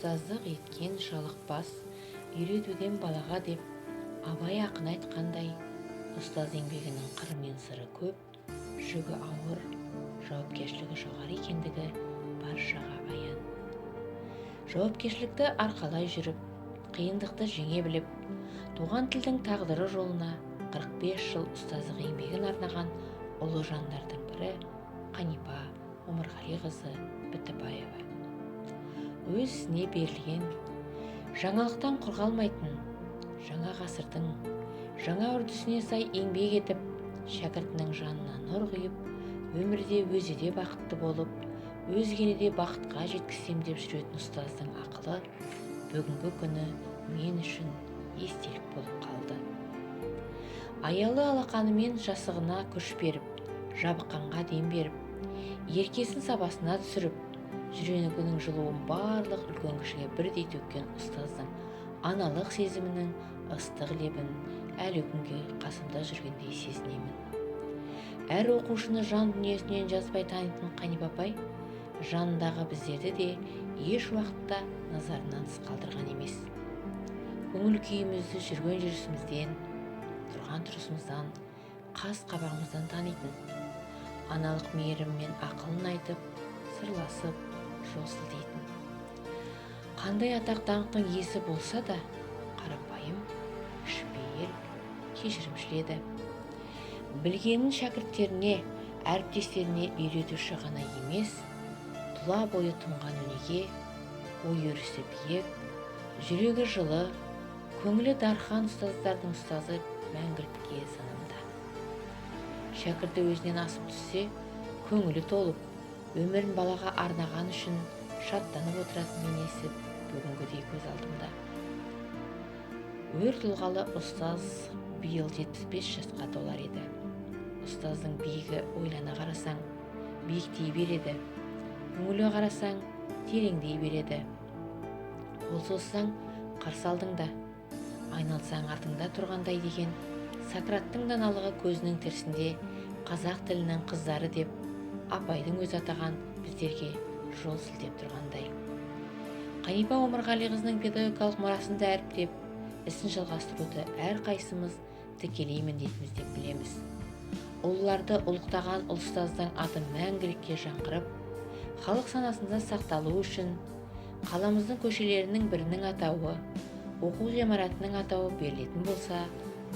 ұстаздық еткен жалықпас, үйретуден балаға деп Абай ақын айтқандай, ұстаз еңбегінің қыры мен сыры көп, жүгі ауыр, жауапкершілігі жоғары екендігі баршаға аян. Жауапкершілікті арқалай жүріп, қиындықты жеңе біліп, туған тілдің тағдыры жолына 45 жыл ұстаздық еңбегін арнаған ұлы жандардың бірі Қанипа Омарғалиқызы Бітібаева. Өз ісіне берілген, жаңалықтан құр қалмайтын, жаңа ғасырдың жаңа үрдісіне сай еңбек етіп, шәкіртінің жанына нұр құйып, өмірде өзі де бақытты болып, өзгені де бақытқа жеткізсем деп жүретін ұстаздың ақылы бүгінгі күні мен үшін естелік болып қалды. Аялы алақанымен жасығына күш беріп, жабыққанға дем беріп, еркесін сабасына түсіріп, жүрегінің жылуын барлық үлкен кішіге бірдей төккен ұстаздың аналық сезімінің ыстық лебін әлі күнге қасымда жүргендей сезінемін. Әр оқушыны жан дүниесінен жазбай танитын Қанипа апай жанындағы біздерді де еш уақытта назарынан тыс қалдырған емес. Көңіл күйімізді жүрген жүрісімізден, тұрған тұрысымыздан, қас қабағымыздан танитын. Аналық мейіріммен ақылын айтып, сырласып, жол сілтейтін. Қандай атақ даңқтың иесі болса да, қарапайым, кішіпейіл, кешірімшіл еді. Білгенін шәкірттеріне, әріптестеріне үйретуші ғана емес, тұла бойы тұнған өнеге, ой өрісі биік, жүрегі жылы, көңілі дархан ұстаздардың ұстазы мәңгілікке санамда. Шәкірті өзінен асып түссе, көңілі толып, өмірін балаға арнаған үшін шаттанып отыратын бейнесі бүгінгідей көз алдымда. Өр тұлғалы ұстаз биыл 75 жасқа толар еді. Ұстаздың биігі ойлана қарасаң, биіктей береді. Көңілі қарасаң, тереңдей береді. Қол созсаң, қарсы алдыңда, айналсаң артыңда тұрғандай деген Сократтың даналығы көзінің тірісінде қазақ тілінің қыздары деп Абайдың өз атаған біздерге жол сілтеп тұрғандай. Қанипа Омарғалиқызының педагогикалық мұрасын дәріптеп, ісін жалғастыруды әрқайсымыз тікелей міндетіміз деп білеміз. Ұлыларды ұлықтаған ұстаздың аты мәңгілікке жаңғырып, халық санасында сақталу үшін қаламыздың көшелерінің бірінің атауы, оқу ғимаратының атауы берілетін болса,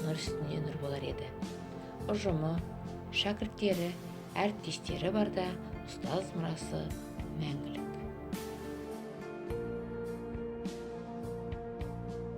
нұр үстіне нұр болар еді. Ұжымы, шәкірттері, әріптестері барда ұстаз мұрасы мәңгілік.